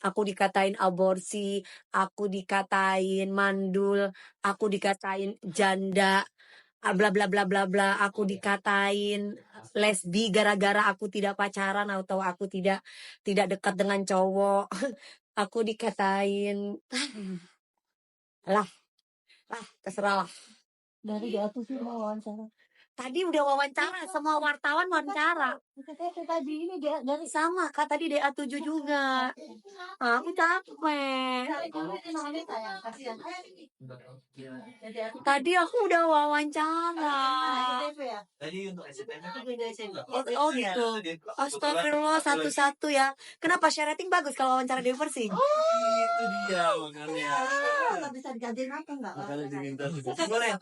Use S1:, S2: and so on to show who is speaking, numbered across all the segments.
S1: Aku dikatain aborsi, aku dikatain mandul, aku dikatain janda, bla bla bla bla bla, aku dikatain lesbi gara-gara aku tidak pacaran atau aku tidak dekat dengan cowok. Aku dikatain lah terserah lah.
S2: Dari dia tuh sih mau wawancara.
S1: Tadi udah wawancara, semua wartawan wawancara.
S2: Tadi ini dia dari
S1: Sama Kak, tadi DA7 juga. Aku capek. Tadi aku udah wawancara.
S3: Tadi untuk SCTV
S1: Oh gitu. Astagfirullah, satu-satu ya. Kenapa share rating bagus kalau wawancara di Versi?
S3: itu dia makanya.
S2: bisa digantiin apa enggak?
S3: Makanya diminta. Boleh.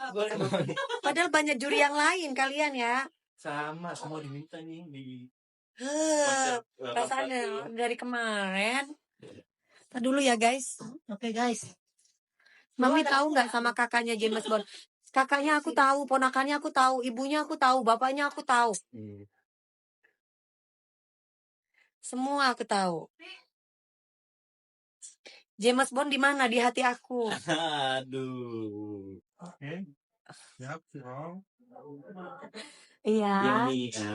S1: Padahal banyak juri yang lain kalian ya.
S3: Sama semua diminta nih di
S1: Rasanya dari kemarin. Ntar dulu ya guys.
S2: Oke guys.
S1: Mami tahu nggak sama kakaknya James Bond? Kakaknya aku tahu, ponakannya aku tahu, ibunya aku tahu, bapaknya aku tahu. Semua aku tahu. James Bond di mana? Di hati aku.
S3: Aduh. Siap.
S1: Iya.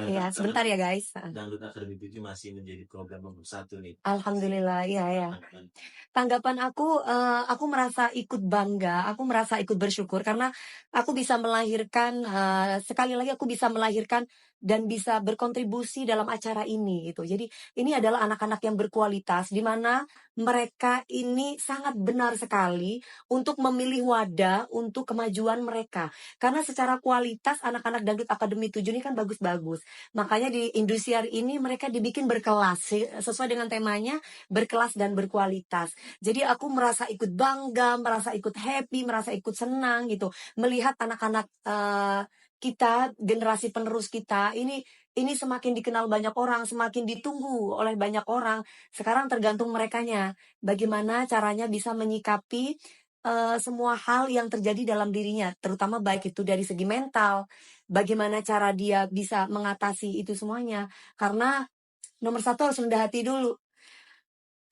S1: Iya, sebentar ya guys.
S3: Dangdut Akademi 7 masih menjadi program nomor 1 nih.
S1: Alhamdulillah, iya. Tanggapan aku merasa ikut bangga, aku merasa ikut bersyukur karena aku bisa melahirkan, sekali lagi aku bisa melahirkan dan bisa berkontribusi dalam acara ini gitu. Jadi ini adalah anak-anak yang berkualitas di mana mereka ini sangat benar sekali untuk memilih wadah untuk kemajuan mereka. Karena secara kualitas anak-anak Dangdut Akademi 7 ini kan bagus-bagus. Makanya di Indosiar ini mereka dibikin berkelas sesuai dengan temanya, berkelas dan berkualitas. Jadi aku merasa ikut bangga, merasa ikut happy, merasa ikut senang gitu melihat anak-anak kita, generasi penerus kita ini semakin dikenal banyak orang, semakin ditunggu oleh banyak orang. Sekarang tergantung merekanya bagaimana caranya bisa menyikapi semua hal yang terjadi dalam dirinya, terutama baik itu dari segi mental, bagaimana cara dia bisa mengatasi itu semuanya. Karena nomor satu harus rendah hati dulu.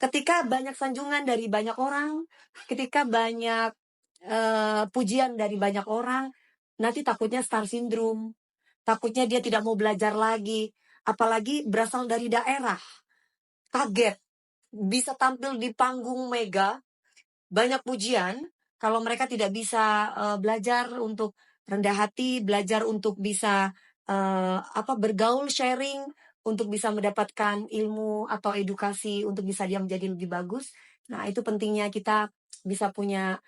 S1: Ketika banyak sanjungan dari banyak orang, ketika banyak pujian dari banyak orang, nanti takutnya star syndrome, takutnya dia tidak mau belajar lagi, apalagi berasal dari daerah, kaget, bisa tampil di panggung mega, banyak pujian, kalau mereka tidak bisa belajar untuk rendah hati, belajar untuk bisa bergaul, sharing, untuk bisa mendapatkan ilmu atau edukasi untuk bisa dia menjadi lebih bagus. Nah, itu pentingnya kita bisa punya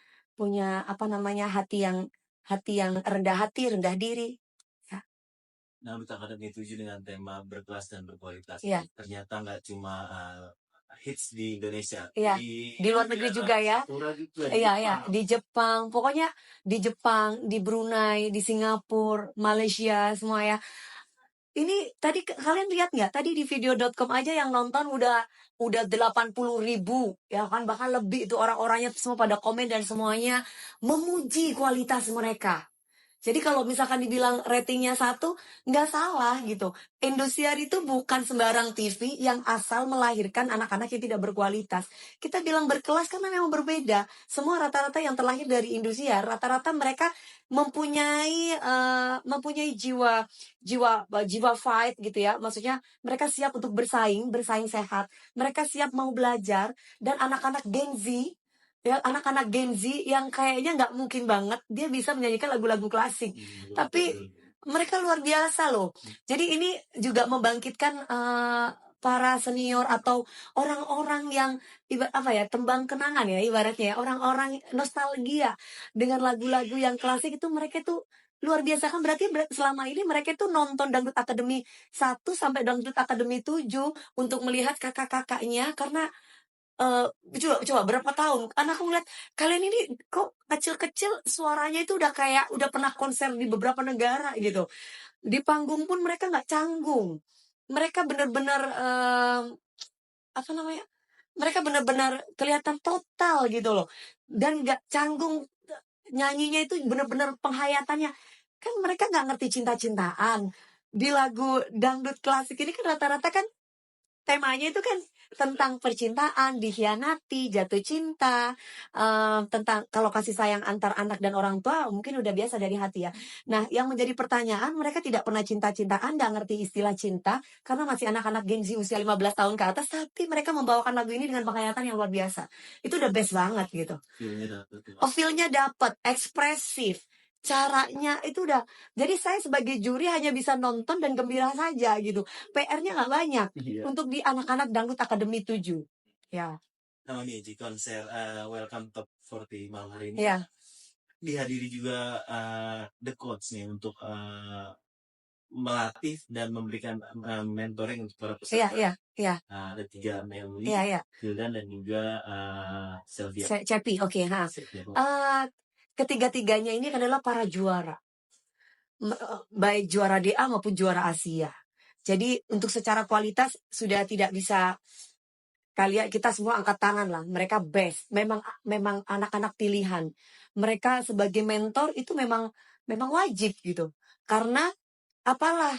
S1: hati yang rendah hati, rendah diri. Ya.
S3: Dangdut Akademi 7 dengan tema berkelas dan berkualitas.
S1: Iya.
S3: Ternyata nggak cuma hits di Indonesia.
S1: Iya. Di luar negeri juga ya. Iya, di Jepang. Pokoknya di Jepang, di Brunei, di Singapura, Malaysia, semua ya. Ini tadi kalian lihat nggak? Tadi di video.com aja yang nonton udah 80.000 ya kan, bahkan lebih itu orang-orangnya semua pada komen dan semuanya memuji kualitas mereka. Jadi kalau misalkan dibilang ratingnya 1, nggak salah gitu. Indosiar itu bukan sembarang TV yang asal melahirkan anak-anak yang tidak berkualitas. Kita bilang berkelas karena memang berbeda. Semua rata-rata yang terlahir dari Indosiar, rata-rata mereka mempunyai jiwa fight gitu ya. Maksudnya mereka siap untuk bersaing sehat. Mereka siap mau belajar, dan anak-anak Gen Z ya, anak-anak Gen Z yang kayaknya nggak mungkin banget dia bisa menyanyikan lagu-lagu klasik, tapi mereka luar biasa loh. Jadi ini juga membangkitkan para senior atau orang-orang yang tembang kenangan ya ibaratnya ya, orang-orang nostalgia dengan lagu-lagu yang klasik itu. Mereka tuh luar biasa kan, berarti selama ini mereka tuh nonton Dangdut Akademi 1 sampai Dangdut Akademi 7 untuk melihat kakak-kakaknya. Karena coba berapa tahun karena aku ngeliat kalian ini kok kecil-kecil suaranya itu udah pernah konser di beberapa negara gitu. Di panggung pun mereka nggak canggung, mereka benar-benar mereka benar-benar kelihatan total gitu loh, dan nggak canggung. Nyanyinya itu benar-benar penghayatannya kan, mereka nggak ngerti cinta-cintaan. Di lagu dangdut klasik ini kan rata-rata kan temanya itu kan tentang percintaan, dikhianati, jatuh cinta, tentang kalau kasih sayang antar anak dan orang tua mungkin udah biasa dari hati ya. Nah, yang menjadi pertanyaan, mereka tidak pernah cinta-cintaan, nggak ngerti istilah cinta, karena masih anak-anak Gen Z usia 15 tahun ke atas, tapi mereka membawakan lagu ini dengan penghayatan yang luar biasa. Itu udah best banget gitu.
S3: Feel-nya dapet tuh.
S1: Feel-nya dapat, ekspresif, caranya itu udah. Jadi saya sebagai juri hanya bisa nonton dan gembira saja gitu. PR-nya nggak banyak
S3: Iya.
S1: untuk di anak-anak Dangdut Akademi 7. Ya,
S3: Nah, nih di konser Welcome Top 40 malam hari ini
S1: ya,
S3: dihadiri juga The Coach nih untuk melatih dan memberikan mentoring untuk para
S1: iya,
S3: peserta.
S1: iya, iya,
S3: Ada 3 Melly,
S1: iya, iya.
S3: Hildan dan juga Sylvia.
S1: Cepi, oke, ha.
S3: Sylvia.
S1: Ketiga-tiganya ini adalah para juara. Baik juara DA maupun juara Asia. Jadi untuk secara kualitas sudah tidak bisa kalian kita semua angkat tangan lah. Mereka best. Memang anak-anak pilihan. Mereka sebagai mentor itu memang wajib gitu. Karena apalah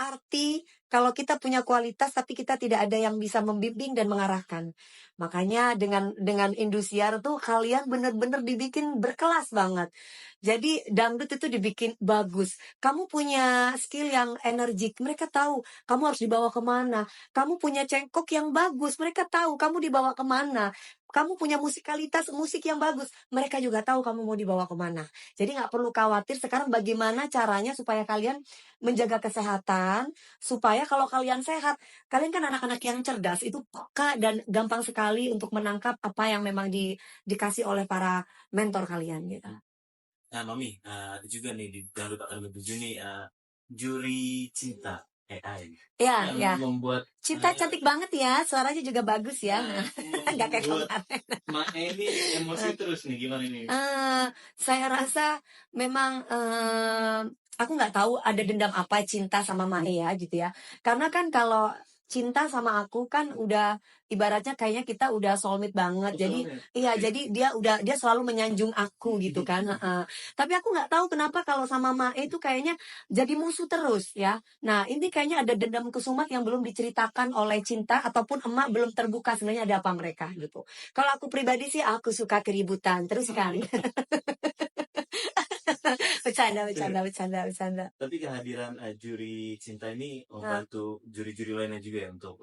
S1: arti kalau kita punya kualitas tapi kita tidak ada yang bisa membimbing dan mengarahkan. Makanya dengan Indosiar tuh kalian bener-bener dibikin berkelas banget. Jadi dangdut itu dibikin bagus. Kamu punya skill yang energik, mereka tahu kamu harus dibawa kemana. Kamu punya cengkok yang bagus, mereka tahu kamu dibawa kemana. Kamu punya musikalitas musik yang bagus, mereka juga tahu kamu mau dibawa kemana. Jadi nggak perlu khawatir sekarang bagaimana caranya supaya kalian menjaga kesehatan, supaya kalau kalian sehat, kalian kan anak-anak yang cerdas, itu peka dan gampang sekali untuk menangkap apa yang memang dikasih oleh para mentor kalian gitu.
S3: Nah, Mami, ada juga nih di Dangdut Akademi 7 nih juri cinta AI
S1: Ya, ya.
S3: yang membuat
S1: Cinta cantik banget ya, suaranya juga bagus ya. Nggak kayak
S3: membuat
S1: kemarin.
S3: Mak ini emosi terus nih, gimana nih?
S1: Saya rasa memang aku nggak tahu ada dendam apa cinta sama Mae ya gitu ya. Karena kan kalau cinta sama aku kan udah ibaratnya kayaknya kita udah soulmate banget. Jadi iya, jadi dia selalu menyanjung aku gitu kan. Tapi aku nggak tahu kenapa kalau sama Mae itu kayaknya jadi musuh terus ya. Nah, ini kayaknya ada dendam kesumat yang belum diceritakan oleh cinta ataupun emak belum terbuka sebenarnya ada apa mereka gitu. Kalau aku pribadi sih aku suka keributan terus kan. Bercanda.
S3: Tapi kehadiran juri cinta ini membantu juri-juri lainnya juga ya untuk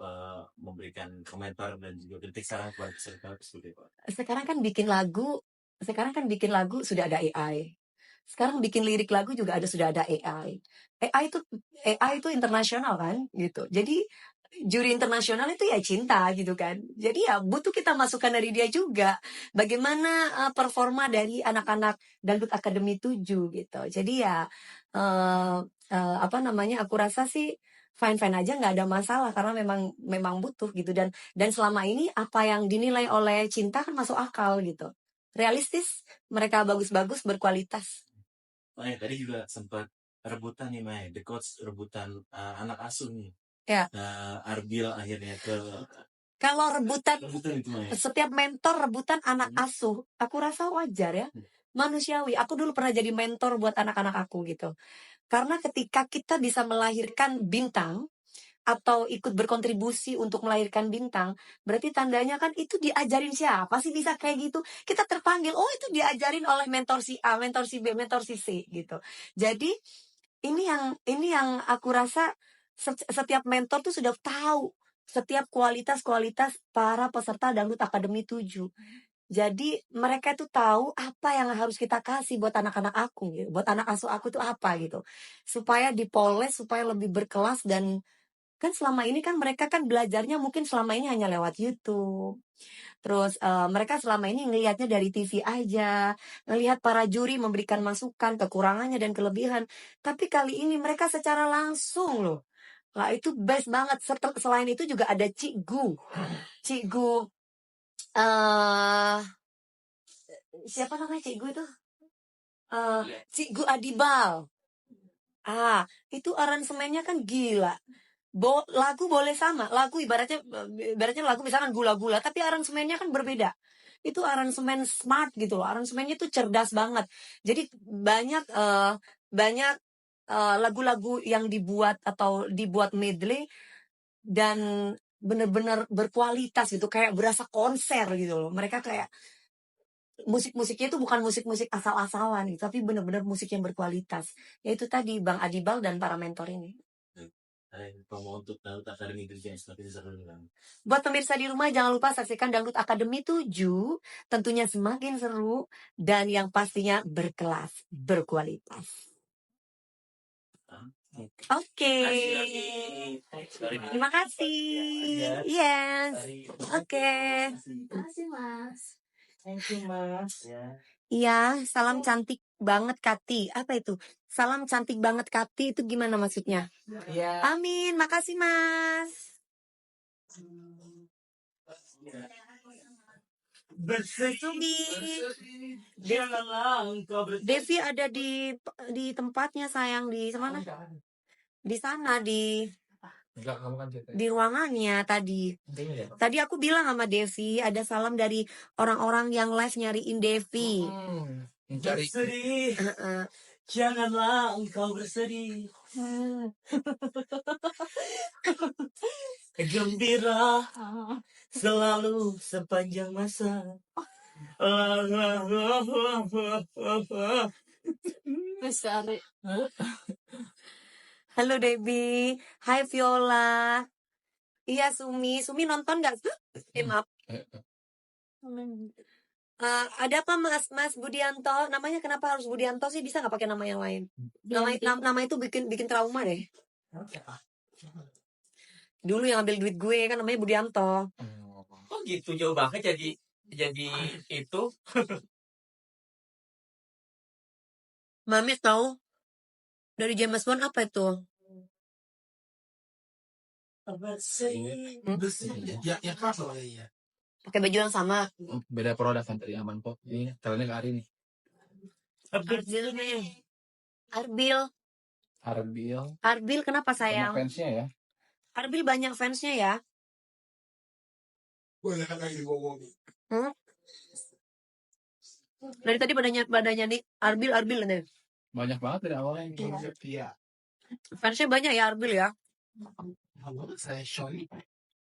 S3: memberikan komentar dan juga kritik saran kepada peserta seperti apa?
S1: Sekarang kan bikin lagu sudah ada AI. Sekarang bikin lirik lagu juga sudah ada AI. AI itu internasional kan gitu. Jadi juri internasional itu ya cinta gitu kan. Jadi ya butuh kita masukkan dari dia juga. Bagaimana performa dari anak-anak Dangdut Akademi 7 gitu. Jadi ya aku rasa sih fine-fine aja nggak ada masalah karena memang butuh gitu dan selama ini apa yang dinilai oleh cinta kan masuk akal gitu. Realistis, mereka bagus-bagus berkualitas.
S3: Tadi juga sempat rebutan nih Mai, The Coach rebutan anak asuh nih.
S1: Ya.
S3: Arbil akhirnya
S1: kalau rebutan
S3: itu Mai.
S1: Setiap mentor rebutan anak asuh, aku rasa wajar ya. Manusiawi. Aku dulu pernah jadi mentor buat anak-anak aku gitu. Karena ketika kita bisa melahirkan bintang atau ikut berkontribusi untuk melahirkan bintang, berarti tandanya kan itu diajarin siapa sih bisa kayak gitu? Kita terpanggil, oh itu diajarin oleh mentor si A, mentor si B, mentor si C gitu. Jadi ini yang aku rasa setiap mentor tuh sudah tahu setiap kualitas-kualitas para peserta Dangdut Akademi 7. Jadi mereka tuh tahu apa yang harus kita kasih buat anak-anak aku gitu. Buat anak asuh aku tuh apa gitu. Supaya dipoles, supaya lebih berkelas dan kan selama ini kan mereka kan belajarnya mungkin selama ini hanya lewat YouTube. Terus mereka selama ini ngelihatnya dari TV aja, ngelihat para juri memberikan masukan, kekurangannya dan kelebihan. Tapi kali ini mereka secara langsung loh. Lah itu best banget. Selain itu juga ada Cikgu siapa namanya Cikgu itu? Cikgu Adibal. Itu aransemennya kan gila. Lagu boleh sama, lagu ibaratnya lagu misalkan gula-gula, tapi aransemennya kan berbeda. Itu aransemen smart gitu loh, aransemennya tuh cerdas banget. Jadi banyak lagu-lagu yang dibuat medley dan bener-bener berkualitas gitu, kayak berasa konser gitu loh. Mereka kayak musik-musiknya itu bukan musik-musik asal-asalan gitu, tapi bener-bener musik yang berkualitas. Yaitu tadi Bang Adibal dan para mentor ini.
S3: Promo untuk Dangdut Academy itu jangan tapi seru kan.
S1: Buat pemirsa di rumah jangan lupa saksikan Dangdut Academy 7, tentunya semakin seru dan yang pastinya berkelas, berkualitas. Oke. Terima kasih. Yes. Oke.
S2: Terima kasih, Mas.
S3: Thank you, Mas. Ya.
S1: Iya, salam cantik banget Kati. Apa itu? Salam cantik banget Kati itu gimana maksudnya?
S3: Iya.
S1: Amin, makasih Mas. Sumi.
S3: Janganlah engkau
S1: Devi ada di tempatnya sayang di mana? Di sana
S4: Enggak, kamu kan cerita.
S1: di ruangannya tadi. Tadi aku bilang sama Devi ada salam dari orang-orang yang live nyariin Devi.
S4: Mencari.
S3: bersedih, janganlah engkau bersedih. Gembira selalu sepanjang masa.
S2: Besari.
S1: Halo Debbie, hai Viola. Iya Sumi nonton nggak? Maaf. Ada apa Mas Budianto? Namanya kenapa harus Budianto sih? Bisa nggak pakai nama yang lain? Nama itu bikin trauma deh. Dulu yang ambil duit gue kan namanya Budianto.
S3: Oh gitu jauh banget jadi itu.
S1: Mami tahu dari James Bond apa itu?
S4: Ya keras loh ya.
S1: Pakai baju yang sama.
S4: Beda produk kan dari Aman Pop. Ini talentnya ke Ari nih.
S1: Arbil kenapa
S4: Banyak
S1: sayang?
S4: fansnya ya.
S1: Arbil banyak fansnya ya.
S4: Boleh kan lagi ngomong.
S1: Dari tadi badannya nih Arbil nih.
S4: Banyak banget dari awalnya. Iya.
S1: Fansnya banyak ya Arbil ya.
S4: Halo, saya Shoy.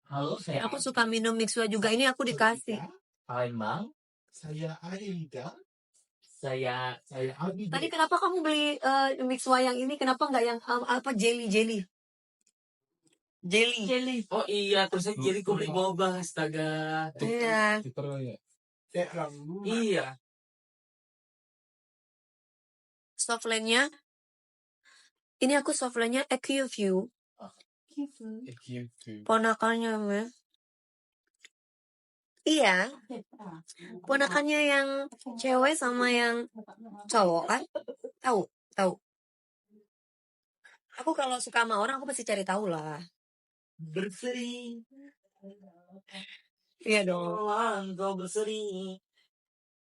S3: Halo, saya
S1: Aku suka minum Mixua juga. Ini aku dikasih.
S3: Palembang.
S4: Saya Aida.
S3: Saya
S4: Abi.
S1: Tadi kenapa kamu beli Mixua yang ini? Kenapa nggak yang apa jelly?
S3: Oh iya, terus jadi gue beli boba, astaga.
S1: Iya.
S3: Iya.
S1: Softlandnya. Ini aku softlandnya EQ ponakannya ya. Iya. Ponakannya yang cewek sama yang cowok kan? Tahu. Aku kalau suka sama orang aku pasti cari tahu lah.
S3: Bersedih.
S1: Iya dong.
S3: Engkau bersedih.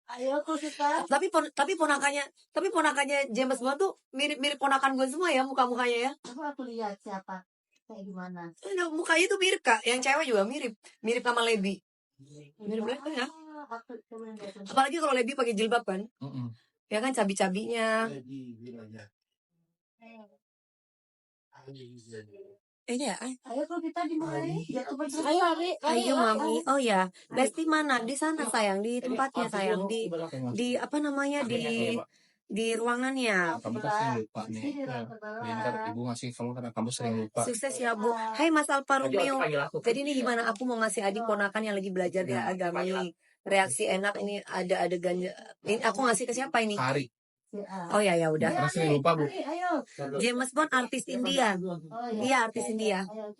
S2: Ayo aku suka.
S1: Tapi ponakannya James Bond tuh mirip ponakan gue semua ya muka-mukanya ya.
S2: Aku lihat siapa. Kayak gimana?
S1: Mukanya tuh mirip Kak. Yang cewek juga mirip sama Lebi. Mirip ya. Apalagi kalau Lebi pakai jilbab kan. Ya kan cabi-cabinya. Ini ya.
S2: Ayo kalau kita dimulai. Ayo Ari.
S1: Ayo Mami. Oh ya, Lesti mana? Di sana sayang, di tempatnya sayang, di apa namanya di ruangannya.
S4: Kamu kan sering lupa nih. Ntar ibu ngasih kamu karena kamu sering lupa.
S1: Sukses ya Bu. Hai Mas Alfa Romeo. Jadi ini gimana? Aku mau ngasih adik ponakan yang lagi belajar di agama ini. Reaksi enak ini ada adegan. Ini aku ngasih ke siapa ini?
S4: Hari.
S1: Oh ya udah.
S4: Karena sering lupa Bu.
S2: Ayo.
S1: James Bond artis India.
S2: Oh,
S1: Iya artis India.
S2: Ayo.